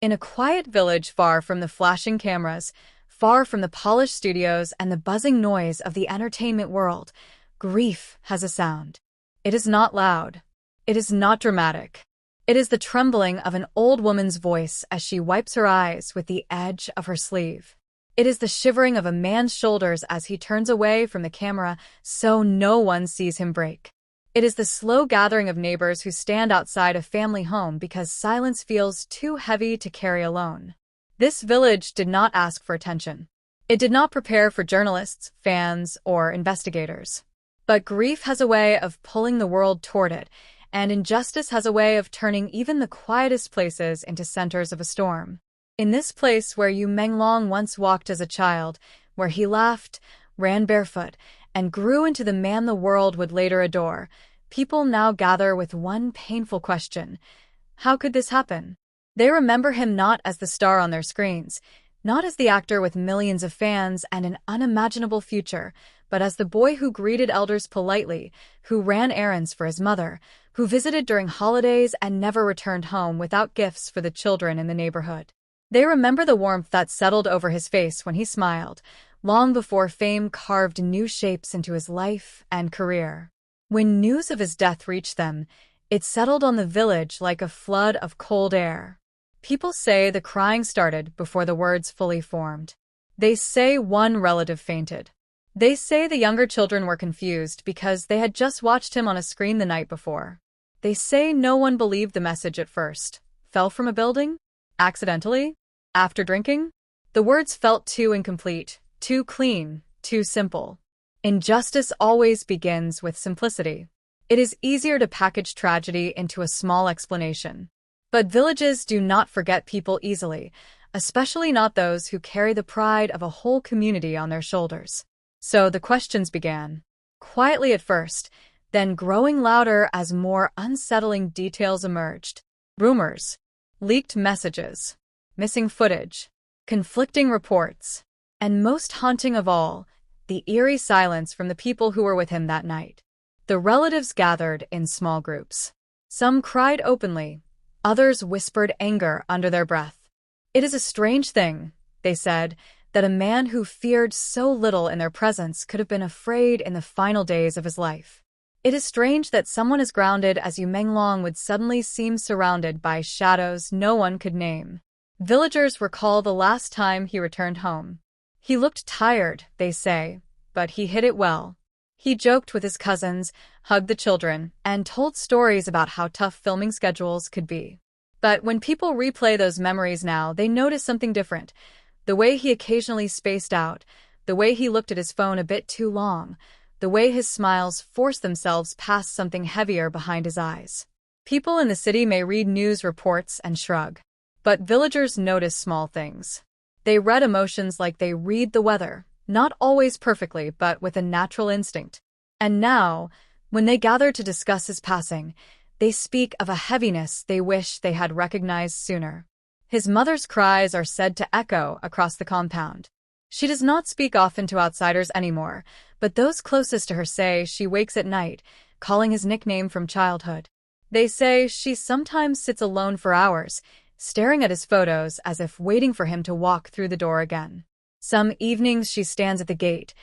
In a quiet village far from the flashing cameras, far from the polished studios and the buzzing noise of the entertainment world, grief has a sound. It is not loud. It is not dramatic. It is the trembling of an old woman's voice as she wipes her eyes with the edge of her sleeve. It is the shivering of a man's shoulders as he turns away from the camera so no one sees him break. It is the slow gathering of neighbors who stand outside a family home because silence feels too heavy to carry alone. This village did not ask for attention. It did not prepare for journalists, fans, or investigators. But grief has a way of pulling the world toward it, and injustice has a way of turning even the quietest places into centers of a storm. In this place where Yumenlong once walked as a child, where he laughed, ran barefoot, and grew into the man the world would later adore, people now gather with one painful question. How could this happen? They remember him not as the star on their screens, not as the actor with millions of fans and an unimaginable future, but as the boy who greeted elders politely, who ran errands for his mother, who visited during holidays and never returned home without gifts for the children in the neighborhood. They remember the warmth that settled over his face when he smiled, long before fame carved new shapes into his life and career. When news of his death reached them, it settled on the village like a flood of cold air. People say the crying started before the words fully formed. They say one relative fainted. They say the younger children were confused because they had just watched him on a screen the night before. They say no one believed the message at first. Fell from a building? Accidentally? After drinking? The words felt too incomplete, too clean, too simple. Injustice always begins with simplicity. It is easier to package tragedy into a small explanation. But villages do not forget people easily, especially not those who carry the pride of a whole community on their shoulders. So the questions began. Quietly at first, then growing louder as more unsettling details emerged. Rumors, leaked messages, missing footage, conflicting reports, and most haunting of all, the eerie silence from the people who were with him that night. The relatives gathered in small groups. Some cried openly, others whispered anger under their breath. It is a strange thing, they said, that a man who feared so little in their presence could have been afraid in the final days of his life. It is strange that someone as grounded as Yumenlong would suddenly seem surrounded by shadows no one could name. Villagers recall the last time he returned home. He looked tired, they say, but he hid it well. He joked with his cousins, hugged the children, and told stories about how tough filming schedules could be. But when people replay those memories now, they notice something different. The way he occasionally spaced out, the way he looked at his phone a bit too long, the way his smiles forced themselves past something heavier behind his eyes. People in the city may read news reports and shrug. But villagers notice small things. They read emotions like they read the weather, not always perfectly, but with a natural instinct. And now, when they gather to discuss his passing, they speak of a heaviness they wish they had recognized sooner. His mother's cries are said to echo across the compound. She does not speak often to outsiders anymore, but those closest to her say she wakes at night, calling his nickname from childhood. They say she sometimes sits alone for hours, staring at his photos as if waiting for him to walk through the door again. Some evenings she stands at the gate,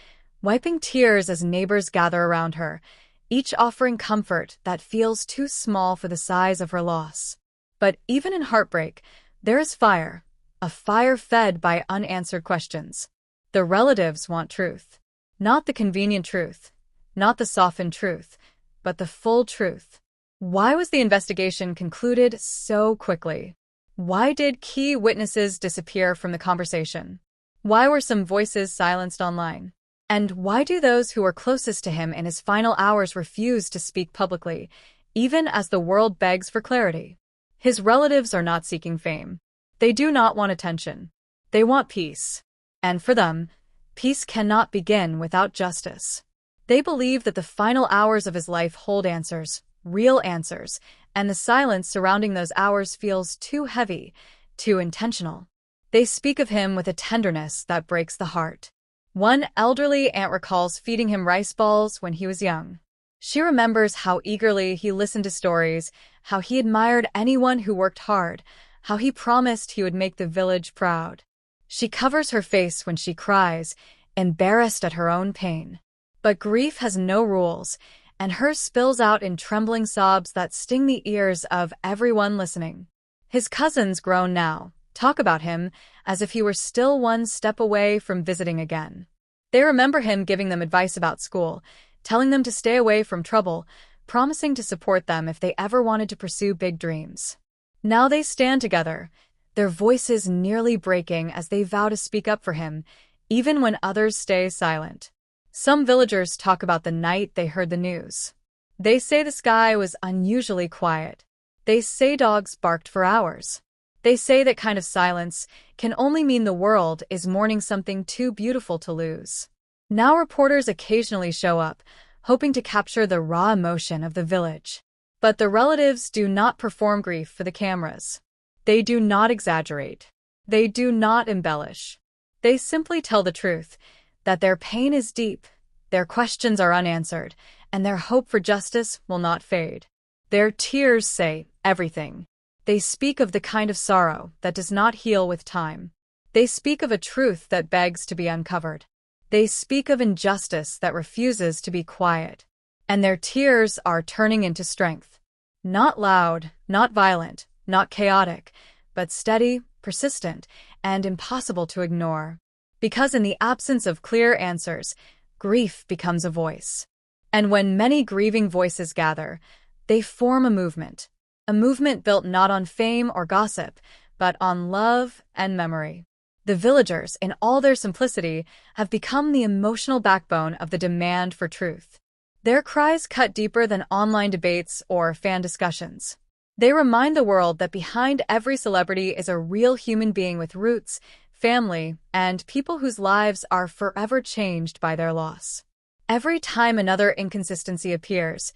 wiping tears as neighbors gather around her, each offering comfort that feels too small for the size of her loss. But even in heartbreak, there is fire, a fire fed by unanswered questions. The relatives want truth. Not the convenient truth, not the softened truth, but the full truth. Why was the investigation concluded so quickly? Why did key witnesses disappear from the conversation? Why were some voices silenced online? And why do those who were closest to him in his final hours refuse to speak publicly, even as the world begs for clarity? His relatives are not seeking fame. They do not want attention. They want peace. And for them, peace cannot begin without justice. They believe that the final hours of his life hold answers, real answers, and the silence surrounding those hours feels too heavy, too intentional. They speak of him with a tenderness that breaks the heart. One elderly aunt recalls feeding him rice balls when he was young. She remembers how eagerly he listened to stories, how he admired anyone who worked hard, how he promised he would make the village proud. She covers her face when she cries, embarrassed at her own pain. But grief has no rules, and hers spills out in trembling sobs that sting the ears of everyone listening. His cousins, grown now, talk about him as if he were still one step away from visiting again. They remember him giving them advice about school, telling them to stay away from trouble, promising to support them if they ever wanted to pursue big dreams. Now they stand together, their voices nearly breaking as they vow to speak up for him, even when others stay silent. Some villagers talk about the night they heard the news. They say the sky was unusually quiet. They say dogs barked for hours. They say that kind of silence can only mean the world is mourning something too beautiful to lose. Now reporters occasionally show up, hoping to capture the raw emotion of the village. But the relatives do not perform grief for the cameras. They do not exaggerate. They do not embellish. They simply tell the truth, that their pain is deep, their questions are unanswered, and their hope for justice will not fade. Their tears say everything. They speak of the kind of sorrow that does not heal with time. They speak of a truth that begs to be uncovered. They speak of injustice that refuses to be quiet. And their tears are turning into strength. Not loud, not violent, not chaotic, but steady, persistent, and impossible to ignore. Because in the absence of clear answers, grief becomes a voice. And when many grieving voices gather, they form a movement built not on fame or gossip, but on love and memory. The villagers, in all their simplicity, have become the emotional backbone of the demand for truth. Their cries cut deeper than online debates or fan discussions. They remind the world that behind every celebrity is a real human being with roots, family, and people whose lives are forever changed by their loss. Every time another inconsistency appears,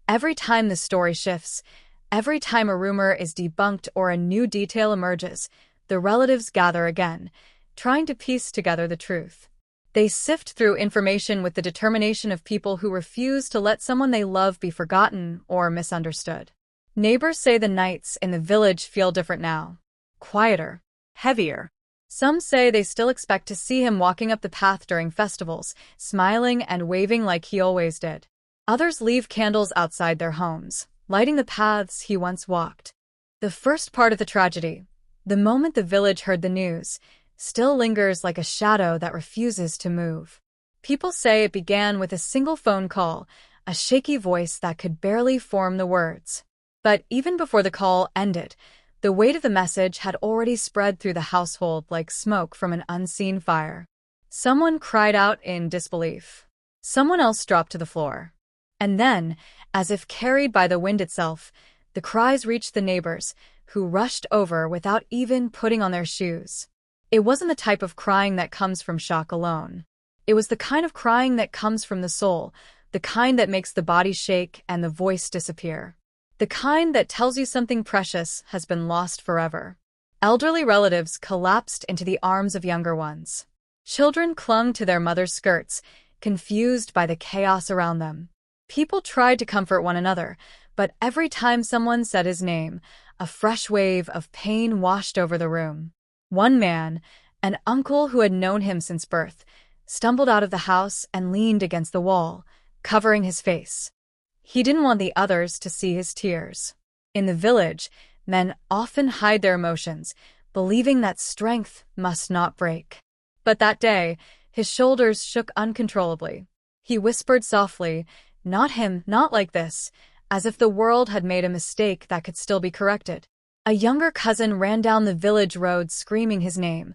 every time the story shifts, every time a rumor is debunked or a new detail emerges, the relatives gather again, trying to piece together the truth. They sift through information with the determination of people who refuse to let someone they love be forgotten or misunderstood. Neighbors say the nights in the village feel different now. Quieter, heavier. Some say they still expect to see him walking up the path during festivals, smiling and waving like he always did. Others leave candles outside their homes, lighting the paths he once walked. The first part of the tragedy, the moment the village heard the news, still lingers like a shadow that refuses to move. People say it began with a single phone call, a shaky voice that could barely form the words. But even before the call ended, the weight of the message had already spread through the household like smoke from an unseen fire. Someone cried out in disbelief. Someone else dropped to the floor. And then, as if carried by the wind itself, the cries reached the neighbors, who rushed over without even putting on their shoes. It wasn't the type of crying that comes from shock alone. It was the kind of crying that comes from the soul, the kind that makes the body shake and the voice disappear. The kind that tells you something precious has been lost forever. Elderly relatives collapsed into the arms of younger ones. Children clung to their mother's skirts, confused by the chaos around them. People tried to comfort one another, but every time someone said his name, a fresh wave of pain washed over the room. One man, an uncle who had known him since birth, stumbled out of the house and leaned against the wall, covering his face. He didn't want the others to see his tears. In the village, men often hide their emotions, believing that strength must not break. But that day, his shoulders shook uncontrollably. He whispered softly, "Not him, not like this," as if the world had made a mistake that could still be corrected. A younger cousin ran down the village road screaming his name,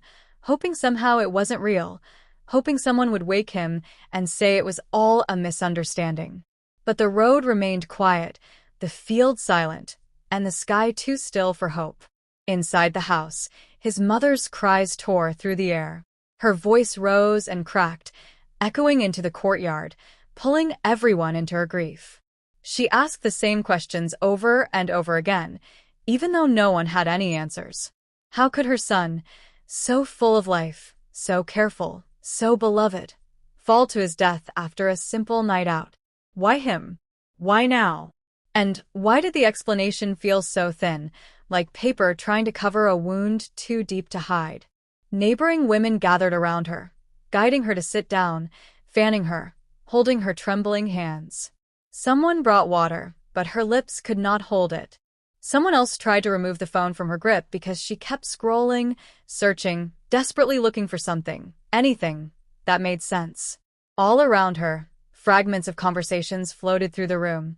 hoping somehow it wasn't real, hoping someone would wake him and say it was all a misunderstanding. But the road remained quiet, the field silent, and the sky too still for hope. Inside the house, his mother's cries tore through the air. Her voice rose and cracked, echoing into the courtyard, pulling everyone into her grief. She asked the same questions over and over again, even though no one had any answers. How could her son, so full of life, so careful, so beloved, fall to his death after a simple night out? Why him? Why now? And why did the explanation feel so thin, like paper trying to cover a wound too deep to hide. Neighboring women gathered around her, guiding her to sit down, fanning her, holding her trembling hands. Someone brought water, but her lips could not hold it. Someone else tried to remove the phone from her grip because she kept scrolling, searching, desperately looking for something, anything, that made sense. All around her, fragments of conversations floated through the room.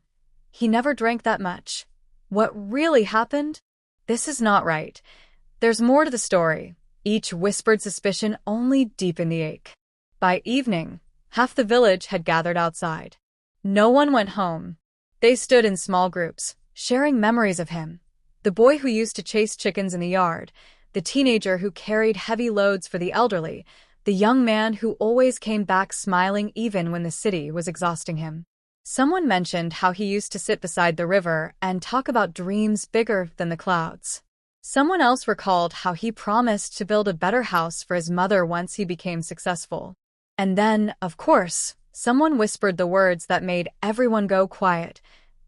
He never drank that much. What really happened? This is not right. There's more to the story. Each whispered suspicion only deepened the ache. By evening, half the village had gathered outside. No one went home. They stood in small groups, sharing memories of him. The boy who used to chase chickens in the yard, the teenager who carried heavy loads for the elderly, the young man who always came back smiling even when the city was exhausting him. Someone mentioned how he used to sit beside the river and talk about dreams bigger than the clouds. Someone else recalled how he promised to build a better house for his mother once he became successful. And then, of course, someone whispered the words that made everyone go quiet.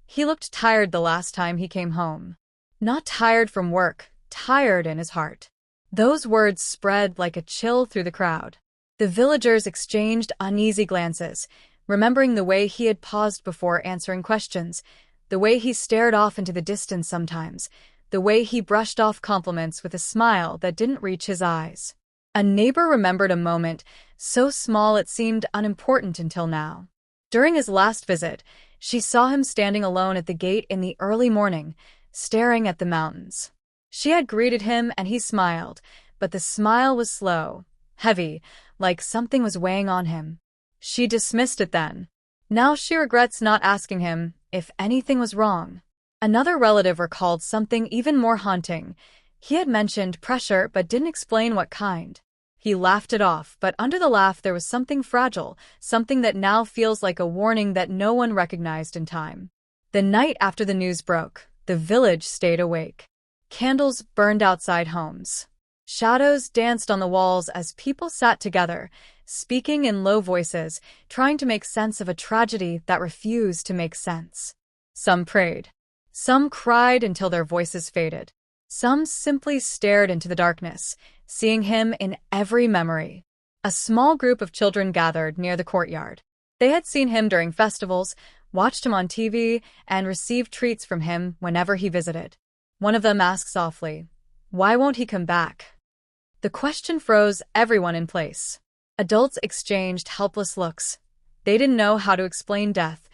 He looked tired the last time he came home. Not tired from work, tired in his heart. Those words spread like a chill through the crowd. The villagers exchanged uneasy glances, remembering the way he had paused before answering questions, the way he stared off into the distance sometimes, the way he brushed off compliments with a smile that didn't reach his eyes. A neighbor remembered a moment so small it seemed unimportant until now. During his last visit, she saw him standing alone at the gate in the early morning, staring at the mountains. She had greeted him and he smiled, but the smile was slow, heavy, like something was weighing on him. She dismissed it then. Now she regrets not asking him if anything was wrong. Another relative recalled something even more haunting. He had mentioned pressure but didn't explain what kind. He laughed it off, but under the laugh there was something fragile, something that now feels like a warning that no one recognized in time. The night after the news broke, the village stayed awake. Candles burned outside homes. Shadows danced on the walls as people sat together, speaking in low voices, trying to make sense of a tragedy that refused to make sense. Some prayed. Some cried until their voices faded. Some simply stared into the darkness, seeing him in every memory. A small group of children gathered near the courtyard. They had seen him during festivals, watched him on TV, and received treats from him whenever he visited. One of them asked softly, "Why won't he come back?" The question froze everyone in place. Adults exchanged helpless looks. They didn't know how to explain death,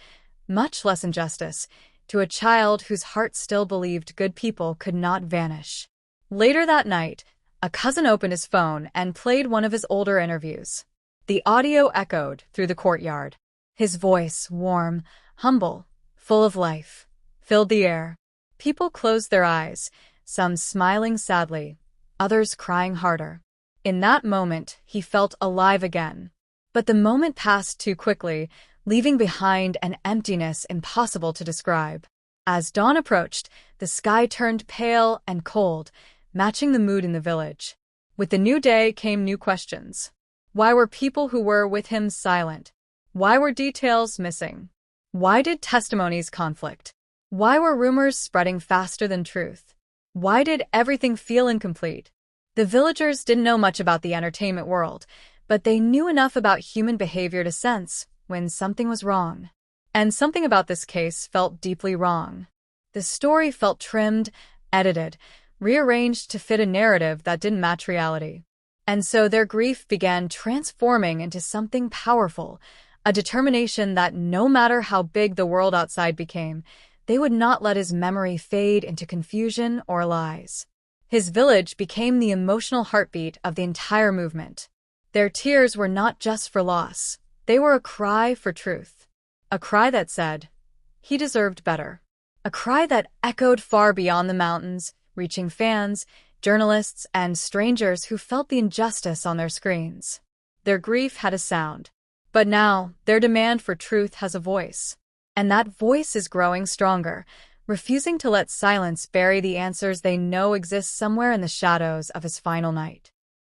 much less injustice, to a child whose heart still believed good people could not vanish. Later that night, a cousin opened his phone and played one of his older interviews. The audio echoed through the courtyard. His voice, warm, humble, full of life, filled the air. People closed their eyes, some smiling sadly, others crying harder. In that moment, he felt alive again. But the moment passed too quickly, leaving behind an emptiness impossible to describe. As dawn approached, the sky turned pale and cold, matching the mood in the village. With the new day came new questions. Why were people who were with him silent? Why were details missing? Why did testimonies conflict? Why were rumors spreading faster than truth? Why did everything feel incomplete? The villagers didn't know much about the entertainment world, but they knew enough about human behavior to sense when something was wrong. And something about this case felt deeply wrong. The story felt trimmed, edited, rearranged to fit a narrative that didn't match reality. And so their grief began transforming into something powerful, a determination that no matter how big the world outside became, they would not let his memory fade into confusion or lies. His village became the emotional heartbeat of the entire movement. Their tears were not just for loss. They were a cry for truth. A cry that said, he deserved better. A cry that echoed far beyond the mountains, reaching fans, journalists, and strangers who felt the injustice on their screens. Their grief had a sound. But now, their demand for truth has a voice. And that voice is growing stronger, refusing to let silence bury the answers they know exist somewhere in the shadows of his final night.